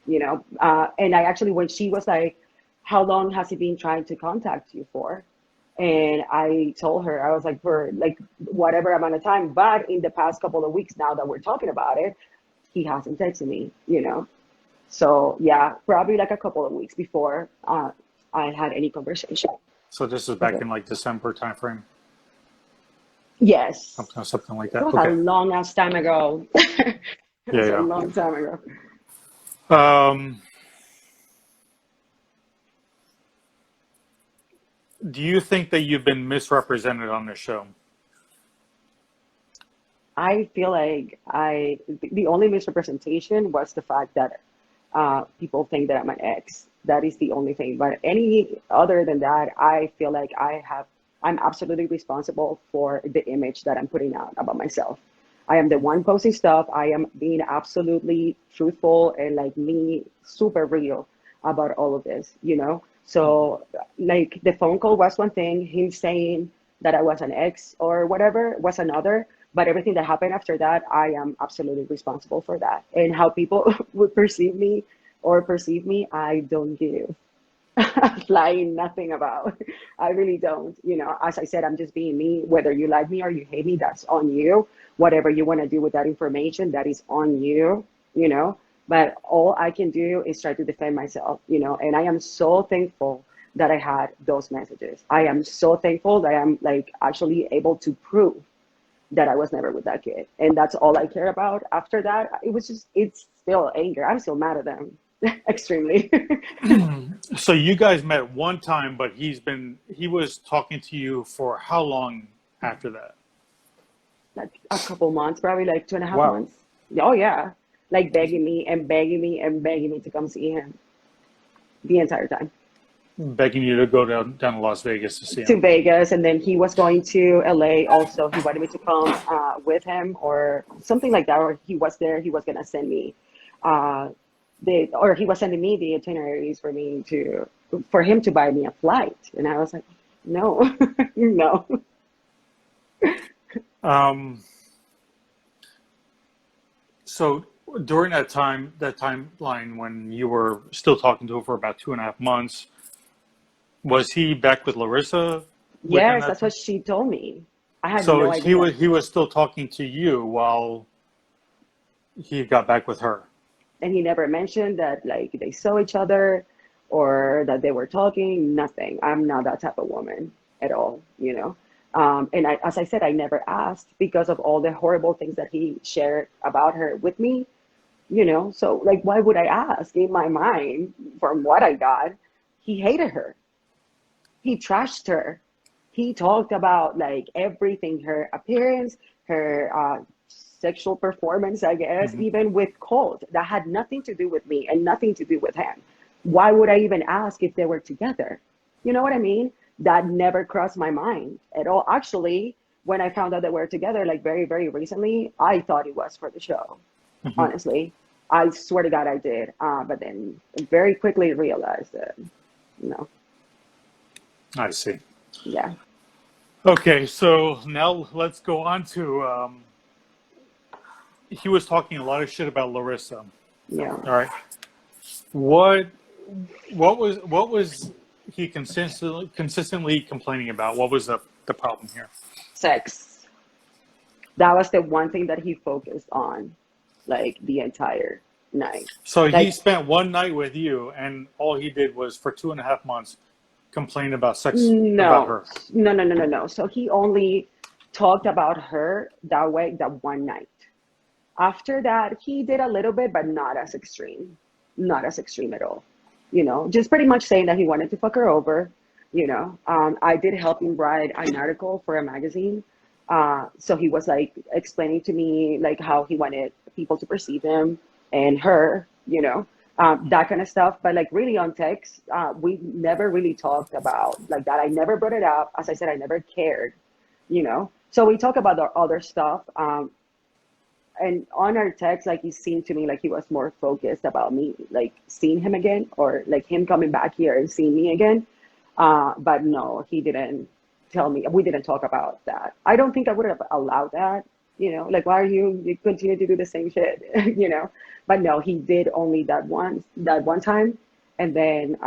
and I actually, when she was like, how long has he been trying to contact you for? And I told her, I was like, for like whatever amount of time, but in the past couple of weeks now that we're talking about it, he hasn't texted me, So yeah, probably like a couple of weeks before I had any conversation So this is with back her. in like December timeframe, Yes, something like it that. was a Okay. long ass time ago. It was a Yeah, long time ago. yeah. Do you think that you've been misrepresented on this show? I feel like the only misrepresentation was the fact that people think that I'm an ex. That is the only thing. But any other than that, I feel like I'm absolutely responsible for the image that I'm putting out about myself. I am the one posting stuff. I am being absolutely truthful and like me, super real about all of this, you know? So like the phone call was one thing, him saying that I was an ex or whatever was another. But everything that happened after that, I am absolutely responsible for that. And how people would perceive me or perceive me, I don't give flying nothing about. I really don't. You know, as I said, I'm just being me. Whether you like me or you hate me, that's on you. Whatever you want to do with that information, that is on you, you know. But all I can do is try to defend myself, you know, and I am so thankful that I had those messages. I am so thankful that I am like actually able to prove that I was never with that kid. And that's all I care about. After that, it's still anger. I'm still mad at them extremely. So you guys met one time, but he was talking to you for how long after that? Like a couple months, probably like 2.5 Wow. months. Oh, yeah. Like begging me and begging me and begging me to come see him the entire time. Begging you to go down to Las Vegas to see To him. Vegas, and then he was going to LA also. He wanted me to come with him or something like that, or he was there. He was gonna send me uh, or he was sending me the itineraries for him to buy me a flight, and I was like, no, no. Um, so during that timeline when you were still talking to him for about 2.5 months, was he back with Larissa within Yes, that that's time? what she told me. I had So no idea. he was still talking to you while he got back with her. And he never mentioned that like they saw each other or that they were talking. Nothing. I'm not that type of woman at all, you know. And as I said, I never asked because of all the horrible things that he shared about her with me, you know. So like, why would I ask? In my mind, from what I got, he hated her. He trashed her. He talked about like everything, her appearance, her sexual performance, I guess, Hmm. even with Colt. That had nothing to do with me and nothing to do with him. Why would I even ask if they were together? You know what I mean? That never crossed my mind at all. Actually, when I found out they were together, like very, very recently, I thought it was for the show. Hmm. Honestly, I swear to God, I did. But then very quickly realized that, no, I see. yeah. Okay, so now let's go on to he was talking a lot of shit about Larissa. Yeah. All right. What what was he consistently complaining about? What was the problem here? Sex. That was the one thing that he focused on, like the entire night. So he Like, spent one night with you, and all he did was for 2.5 months complain about sex about no, her. no, no, no, no, no. So he only talked about her that way, that one night. After that, he did a little bit, but not as extreme. Not as extreme at all. You know, just pretty much saying that he wanted to fuck her over. You know, I did help him write an article for a magazine. So he was like explaining to me like how he wanted people to perceive him and her, you know, that kind of stuff. But like really on text, we never really talked about like that. I never brought it up. As I said, I never cared, you know. So we talk about the other stuff. And on our text, like he seemed to me like he was more focused about me, like seeing him again, or like him coming back here and seeing me again. But no, he didn't tell me. We didn't talk about that. I don't think I would have allowed that. You know, like why are you continue to do the same shit? You know, but no, he did only that one time, and then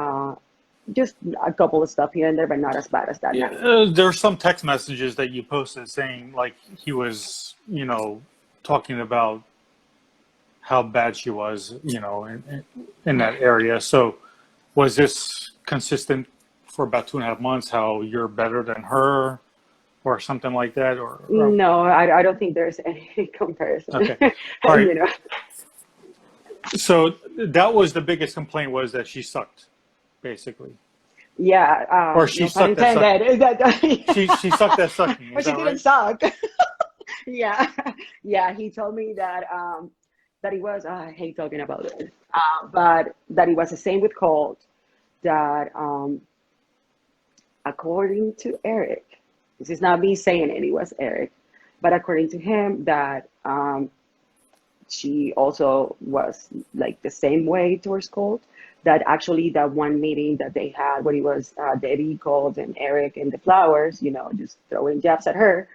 just a couple of stuff here and there, but not as bad as that Yeah, night. there's some text messages that you posted saying like he was, talking about how bad she was, in that area. So was this consistent for about 2.5 months, how you're better than her or something like that? Or No, I don't think there's any comparison. okay. All right. You know, So that was the biggest complaint, was that she sucked, basically. yeah, Or she no pun sucked at sucking. intended. She sucked at sucking, is But she that didn't right? suck. Yeah, yeah. He told me that that he was. I hate talking about it, but that he was the same with cold. That according to Eric, this is not me saying it. It was Eric, but according to him, that she also was like the same way towards cold. That actually that one meeting that they had when it was Debbie, Cold, and Eric and the flowers, just throwing jabs at her.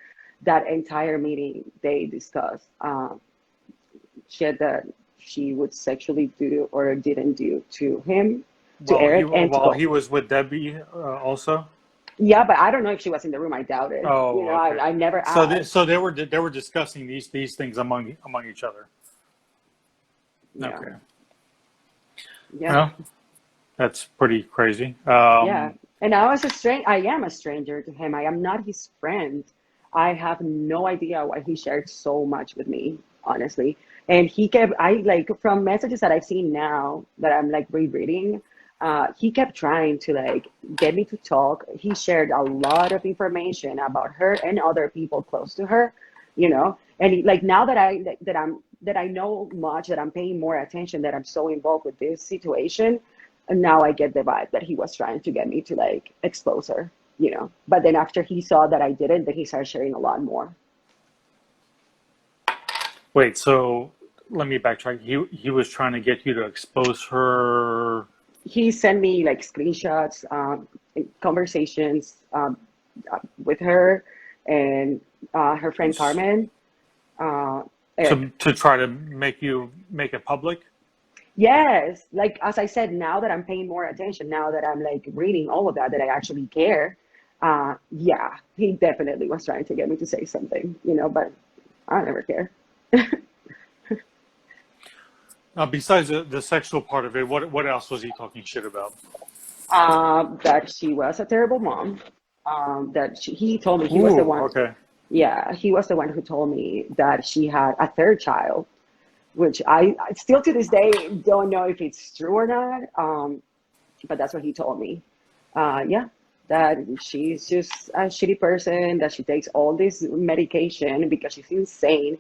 That entire meeting they discussed shit that she would sexually do or didn't do to him, to Eric, and to While Cold. he was with Debbie, also. Yeah, but I don't know if she was in the room. I doubt it. Oh, okay. I never So asked. they were discussing these things among each other. Yeah, Okay. yeah, Well, that's pretty crazy. yeah. And I am a stranger to him. I am not his friend. I have no idea why he shared so much with me, honestly. And he kept, I like, from messages that I've seen now that I'm like rereading, he kept trying to like get me to talk. He shared a lot of information about her and other people close to her, And like now that I know much, that I'm paying more attention, that I'm so involved with this situation, and now I get the vibe that he was trying to get me to like expose her. But then after he saw that I didn't, then he started sharing a lot more. Wait, so let me backtrack. He was trying to get you to expose her. He sent me like screenshots, conversations with her and her friend Carmen. Uh, Eric. To try to make you make it public. Yes, like as I said, now that I'm paying more attention, now that I'm like reading all of that I actually care. Yeah, he definitely was trying to get me to say something, but I never care. Besides the sexual part of it, what else was he talking shit about? That she was a terrible mom. He told me he was the Ooh, one. okay. Yeah, he was the one who told me that she had a third child, which I still to this day don't know if it's true or not. But that's what he told me. Yeah, that she's just a shitty person, that she takes all this medication because she's insane.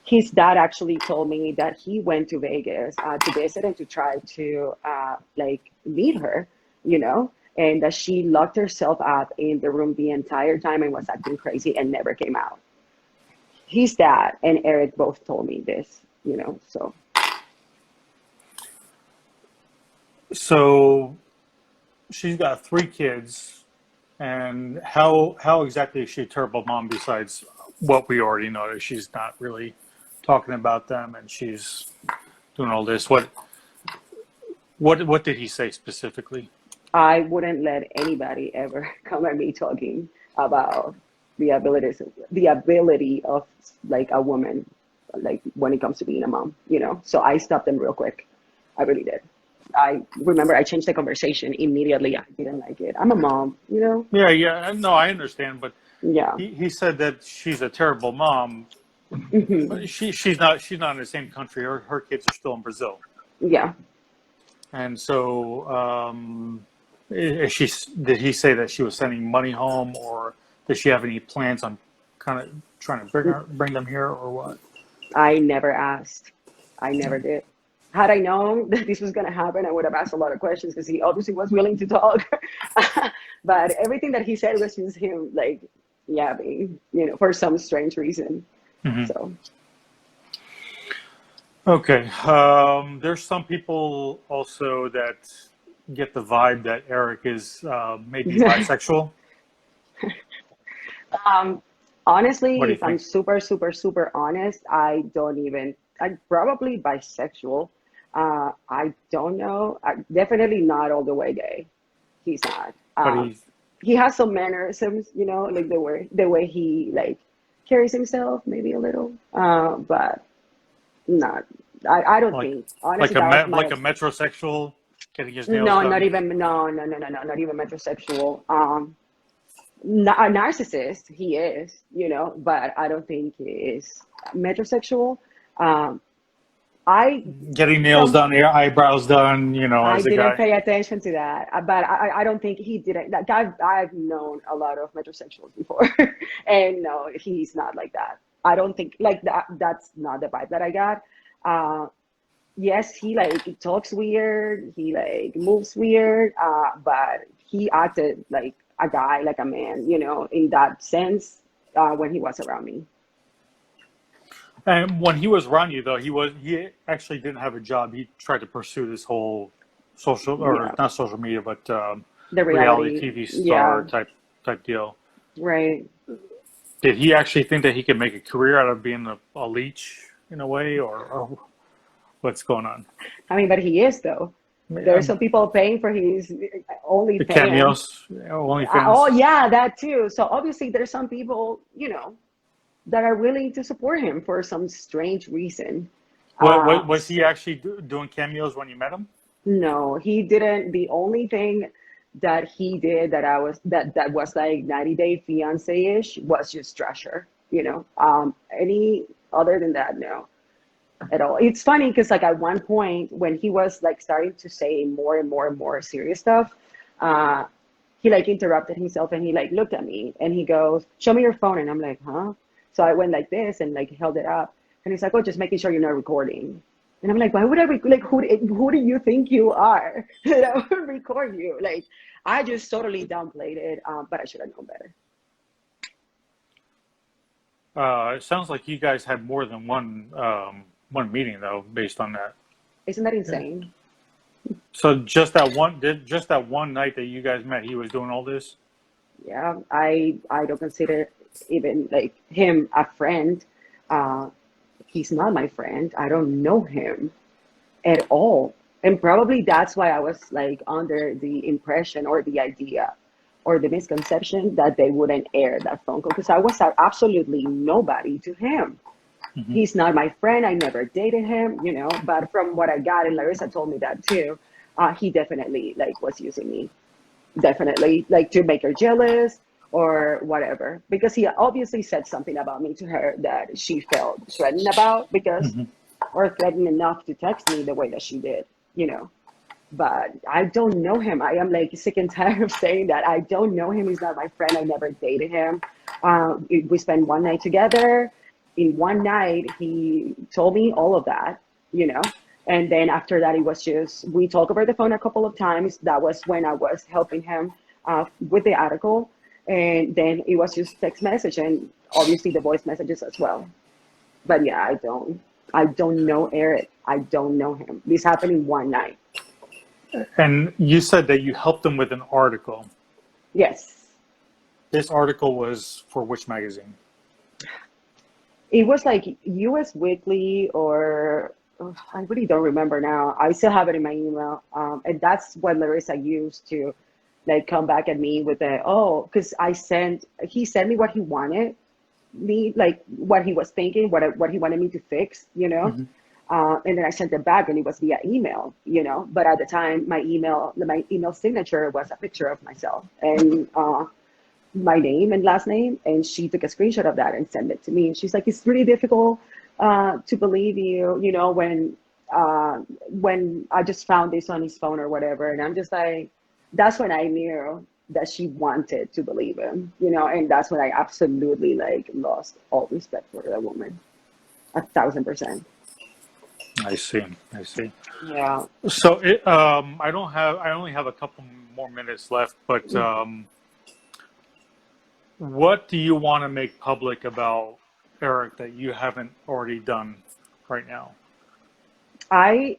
His dad actually told me that he went to Vegas to visit and to try to like meet her, and that she locked herself up in the room the entire time and was acting crazy and never came out. His dad and Eric both told me this. So So she's got 3 kids, and how exactly is she a terrible mom besides what we already know, that she's not really talking about them and she's doing all this? What did he say specifically? I wouldn't let anybody ever come at me talking about the ability of like a woman, like when it comes to being a mom. So I stopped them real quick. I really did. I remember I changed the conversation immediately. I didn't like it. I'm a mom. Yeah, yeah, no, I understand, but Yeah. he said that she's a terrible mom. Hmm. But she's not in the same country. Her kids are still in Brazil, Yeah. and so did he say that she was sending money home, or does she have any plans on kind of trying to bring them here, or what? I never asked. I never did. Had I known that this was going to happen, I would have asked a lot of questions because he obviously was willing to talk. But everything that he said was just him, like, yapping, for some strange reason. Hmm. So, Okay. There's some people also that get the vibe that Eric is maybe bisexual. um, What honestly, do you if I'm think? super, super, super honest, I'm probably bisexual. I don't know. Definitely not all the way gay. He's not. But he, He has some mannerisms, like the way he like carries himself, maybe a little, but not. I don't Like think, honestly, that was like my, a metrosexual getting his nails no, not done. even, no, not even metrosexual. A narcissist, he is, but I don't think he is metrosexual. Um, I, Getting nails from done, eyebrows done, I as a didn't guy. pay attention to that, but I don't think he didn't. Like I've known a lot of metrosexuals before, and no, he's not like that. I don't think like that. That's not the vibe that I got. Uh, yes, he like talks weird. He like moves weird. But he acted like a guy, like a man, in that sense when he was around me. And when he was around you, though, he actually didn't have a job. He tried to pursue this whole social, or Yeah, not social media, but the reality reality. TV star Yeah, type deal. right. Did he actually think that he could make a career out of being a leech in a way, or what's going on? I mean, but he is though. There are Um, some people paying for his the OnlyFans. cameos, Oh OnlyFans. yeah, that too. So obviously there's some people, that are willing to support him for some strange reason. What was he actually doing cameos when you met him? No, he didn't. The only thing that he did that was like 90 Day Fiance-ish was just Thrasher. Any other than that, no, at all. It's funny because like at one point when he was like starting to say more and more and more serious stuff, uh, he like interrupted himself and he like looked at me and he goes, "Show me your phone." And I'm like, "Huh?" So I went like this and like held it up and he's like, "Oh, just making sure you're not recording." And I'm like, "Why would I like who do you think you are that I would record you?" Like I just totally downplayed it, but I should have known better. It sounds like you guys had more than one meeting though, based on that. Isn't that Yeah. insane? So just that one night that you guys met, he was doing all this. Yeah, I don't consider even like him a friend. Uh, he's not my friend. I don't know him at all. And probably that's why I was like under the impression or the idea or the misconception that they wouldn't air that phone call because I was absolutely nobody to him. Hmm. He's not my friend. I never dated him. But from what I got, and Larissa told me that too, he definitely like was using me, definitely like to make her jealous or whatever because he obviously said something about me to her that she felt threatened about because Hmm. or threatened enough to text me the way that she did you know but I don't know him. I am like sick and tired of saying that. I don't know him. He's not my friend. I never dated him. We spent one night together. In one night he told me all of that you know and then after that, it was just we talked over the phone a couple of times. That was when I was helping him with the article, and then it was just text message and obviously the voice messages as well. But yeah, I don't know Eric. I don't know him. This happened in one night. And you said that you helped him with an article. Yes, This article was for which magazine? it was like U.S. Weekly or I really don't remember now. I still have it in my email, and that's what Larissa used to like come back at me with the because he sent me what he wanted me like what he was thinking, what he wanted me to fix. Hmm. And then I sent it back, and it was via email. But at the time, my email signature was a picture of myself and my name and last name, and she took a screenshot of that and sent it to me. And she's like, "It's really difficult to believe you, when I just found this on his phone or whatever." And I'm just like, that's when I knew that she wanted to believe him. And that's when I absolutely like lost all respect for that woman, 1,000%. I see. I see. Yeah. So I only have a couple more minutes left, but what do you want to make public about Eric that you haven't already done right now?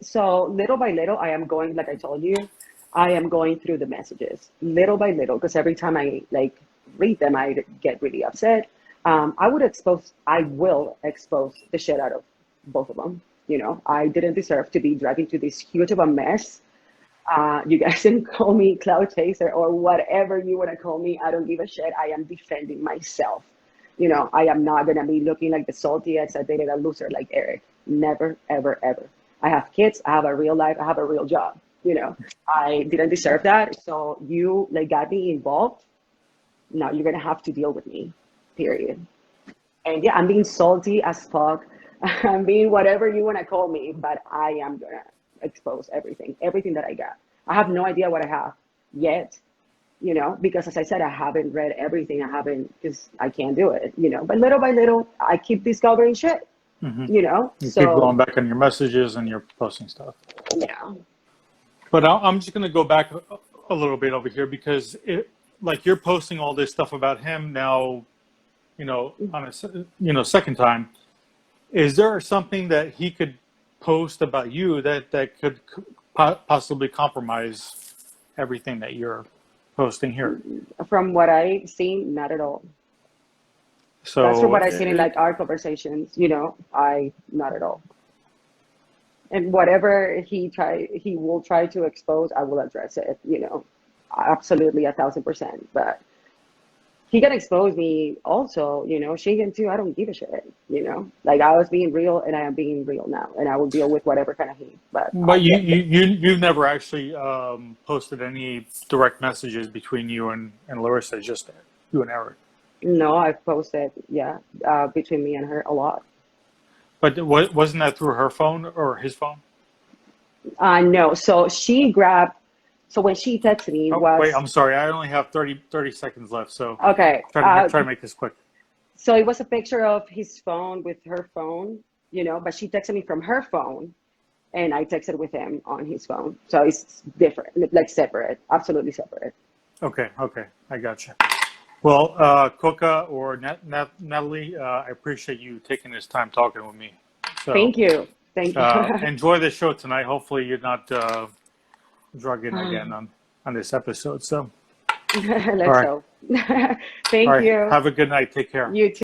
So little by little, I am going, like I told you, I am going through the messages little by little because every time I like read them, I get really upset. I will expose the shit out of both of them. I didn't deserve to be dragged into this huge of a mess. You guys can call me cloud chaser or whatever you want to call me. I don't give a shit. I am defending myself. I am not gonna be looking like the salty ex I dated a loser like Eric. Never, ever, ever. I have kids. I have a real life. I have a real job. I didn't deserve that. So you like got me involved. Now you're gonna have to deal with me. Period. And yeah, I'm being salty as fuck. I'm being whatever you want to call me, but I am gonna expose everything that I got. I have no idea what I have yet, because as I said, I haven't read everything. I haven't, because I can't do it, but little by little, I keep discovering shit, Mm-hmm. You keep so going back on your messages and you're posting stuff. yeah. But I'm just going to go back a little bit over here because like you're posting all this stuff about him now, on a, second time. Is there something that he could post about you that could possibly compromise everything that you're posting here? From what I've seen, not at all. So That's from what I've seen in like our conversations, not at all. And whatever he will try to expose, I will address it, absolutely 1,000%. But he can expose me also, she can too. I don't give a shit, like I was being real and I am being real now, and I will deal with whatever kind of hate. But you've never actually posted any direct messages between you and Larissa, just you and Eric. No, I've posted, yeah, between me and her a lot. But wasn't that through her phone or his phone? No. So when she texted me, wait, I'm sorry. I only have 30 seconds left. So okay. Try to make this quick. So it was a picture of his phone with her phone, but she texted me from her phone and I texted with him on his phone. So it's different, like separate, absolutely separate. Okay. I gotcha. Well, Coca or Nathalie, I appreciate you taking this time talking with me. So, Thank you. Enjoy the show tonight. Hopefully you're not drugging again on this episode. So let's go. Thank you. Have a good night. Take care. You too.